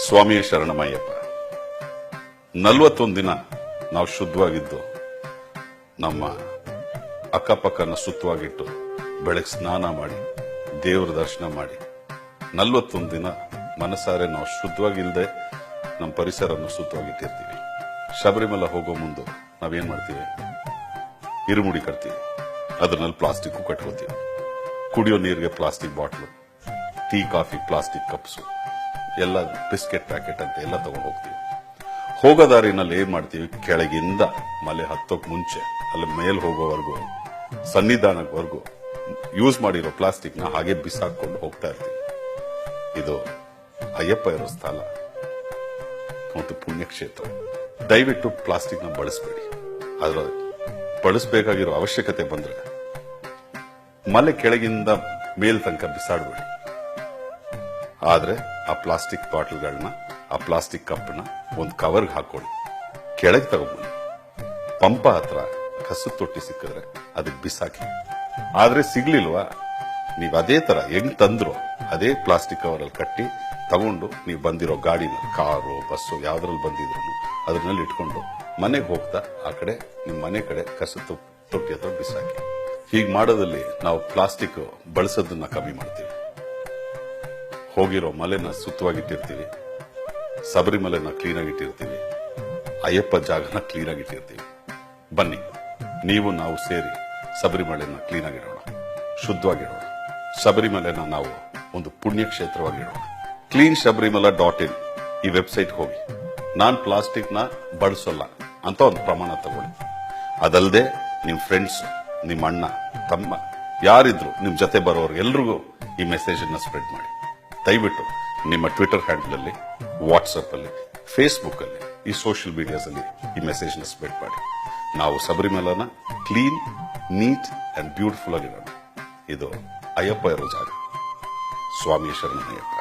ಸ್ವಾಮಿಯ ಶರಣಮಯ್ಯಪ್ಪ. 41 ದಿನ ನಾವು ಶುದ್ಧವಾಗಿದ್ದು ನಮ್ಮ ಅಕ್ಕಪಕ್ಕನ ಸುತ್ತವಾಗಿಟ್ಟು ಬೆಳಗ್ಗೆ ಸ್ನಾನ ಮಾಡಿ ದೇವರ ದರ್ಶನ ಮಾಡಿ 41 ದಿನ ಮನಸಾರೆ ನಾವು ಶುದ್ಧವಾಗಿಲ್ಲದೆ ನಮ್ಮ ಪರಿಸರವನ್ನು ಸುತ್ತವಾಗಿಟ್ಟಿರ್ತೀವಿ. ಶಬರಿಮಲೆ ಹೋಗೋ ಮುಂದೆ ನಾವೇನ್ ಮಾಡ್ತೀವಿ? ಇರುಮುಡಿ ಕಟ್ತೀವಿ, ಅದ್ರಲ್ಲಿ ಪ್ಲಾಸ್ಟಿಕ್ ಕಟ್ಕೋತೀವಿ. ಕುಡಿಯೋ ನೀರಿಗೆ plastic bottle, tea coffee plastic cups, ಎಲ್ಲ ಬಿಸ್ಕೆಟ್ ಪ್ಯಾಕೆಟ್ ಅಂತ ಎಲ್ಲ ತಗೊಂಡು ಹೋಗ್ತೀವಿ. ಹೋಗೋ ದಾರಿನಲ್ಲಿ ಏನ್ ಮಾಡ್ತೀವಿ? ಕೆಳಗಿಂದ ಮಲೆ ಹತ್ತೋಕ್ ಮುಂಚೆ ಅಲ್ಲಿ ಮೇಲ್ ಹೋಗೋವರೆಗೂ ಸನ್ನಿಧಾನವರೆಗೂ ಯೂಸ್ ಮಾಡಿರೋ ಪ್ಲಾಸ್ಟಿಕ್ ನ ಹಾಗೆ ಬಿಸಾಕೊಂಡು ಹೋಗ್ತಾ ಇರ್ತೀವಿ. ಇದು ಅಯ್ಯಪ್ಪ ಇರೋ ಸ್ಥಳ ಮತ್ತು ಪುಣ್ಯಕ್ಷೇತ್ರ. ದಯವಿಟ್ಟು ಪ್ಲಾಸ್ಟಿಕ್ ನ ಬಳಸಬೇಡಿ. ಆದ್ರೆ ಬಳಸಬೇಕಾಗಿರೋ ಅವಶ್ಯಕತೆ ಬಂದ್ರೆ ಮಲೆ ಕೆಳಗಿಂದ ಮೇಲ್ ತನಕ ಬಿಸಾಡಬೇಡಿ. ಆದ್ರೆ ಆ ಪ್ಲಾಸ್ಟಿಕ್ ಬಾಟಲ್ಗಳನ್ನ, ಆ ಪ್ಲಾಸ್ಟಿಕ್ ಕಪ್ನ ಒಂದು ಕವರ್ಗೆ ಹಾಕೊಳ್ಳಿ, ಕೆಳಗೆ ತಗೊಂಡ್ಬನ್ನಿ. ಪಂಪ ಹತ್ರ ಕಸದ ತೊಟ್ಟಿ ಸಿಕ್ಕಿದ್ರೆ ಅದಕ್ಕೆ ಬಿಸಾಕಿ. ಆದ್ರೆ ಸಿಗ್ಲಿಲ್ವಾ, ನೀವು ಅದೇ ತರ ಹೆಂಗ್ ತಂದ್ರು ಅದೇ ಪ್ಲಾಸ್ಟಿಕ್ ಕವರಲ್ಲಿ ಕಟ್ಟಿ ತಗೊಂಡು ನೀವು ಬಂದಿರೋ ಗಾಡಿನಲ್ಲಿ, ಕಾರು ಬಸ್ಸು ಯಾವ್ದ್ರಲ್ಲಿ ಬಂದಿದ್ರು ಅದ್ರಲ್ಲಿ ಇಟ್ಕೊಂಡು ಮನೆಗೆ ಹೋಗ್ತಾ ಆ ಕಡೆ ನಿಮ್ ಮನೆ ಕಡೆ ಕಸದ ತೊಟ್ಟಿ ಹತ್ರ ಬಿಸಾಕಿ. ಹೀಗೆ ಮಾಡೋದಲ್ಲಿ ನಾವು ಪ್ಲಾಸ್ಟಿಕ್ ಬಳಸೋದನ್ನ ಕಮ್ಮಿ ಮಾಡ್ತೀವಿ. ಹೋಗಿರೋ ಮಲೆನ ಸುತ್ತವಾಗಿಟ್ಟಿರ್ತೀವಿ, ಶಬರಿಮಲೆನ ಕ್ಲೀನ್ ಆಗಿಟ್ಟಿರ್ತೀವಿ, ಅಯ್ಯಪ್ಪ ಜಾಗನ ಕ್ಲೀನ್ ಆಗಿಟ್ಟಿರ್ತೀವಿ. ಬನ್ನಿ, ನೀವು ನಾವು ಸೇರಿ ಶಬರಿಮಲೆನ ಕ್ಲೀನ್ ಆಗಿಡೋಣ, ಶುದ್ಧವಾಗಿಡೋಣ. ಶಬರಿಮಲೆನ ನಾವು ಒಂದು ಪುಣ್ಯಕ್ಷೇತ್ರವಾಗಿಡೋಣ. cleanShabarimala.in ಈ ವೆಬ್ಸೈಟ್ ಹೋಗಿ ನಾನ್ ಪ್ಲಾಸ್ಟಿಕ್ ನ ಬಳಸೋಲ್ಲ ಅಂತ ಒಂದು ಪ್ರಮಾಣ ತಗೊಳ್ಳಿ. ಅದಲ್ಲದೆ ನಿಮ್ ಫ್ರೆಂಡ್ಸ್, ನಿಮ್ ಅಣ್ಣ ತಮ್ಮ ಯಾರಿದ್ರು ನಿಮ್ ಜೊತೆ ಬರೋರು ಎಲ್ರಿಗೂ ಈ ಮೆಸೇಜ್ ಅನ್ನ ಸ್ಪ್ರೆಡ್ ಮಾಡಿ. ದಯವಿಟ್ಟು ನಿಮ್ಮ ಟ್ವಿಟರ್ ಹ್ಯಾಂಡಲ್ ಅಲ್ಲಿ, ವಾಟ್ಸ್ಆಪ್ ಅಲ್ಲಿ, ಫೇಸ್ಬುಕ್ ಅಲ್ಲಿ, ಈ ಸೋಷಿಯಲ್ ಮೀಡಿಯಾಸ್ ಅಲ್ಲಿ ಈ ಮೆಸೇಜ್ ನ ಸ್ಪ್ರೆಡ್ ಮಾಡಿ. ನಾವು ಶಬರಿಮಲೆನ ಕ್ಲೀನ್, ನೀಟ್ ಅಂಡ್ ಬ್ಯೂಟಿಫುಲ್ ಆಗಿರೋಣ. ಇದು ಅಯ್ಯಪ್ಪ ಇರೋ ಜಾಗ. ಸ್ವಾಮಿಯ ಶರಣಮಯ್ಯಪ್ಪ.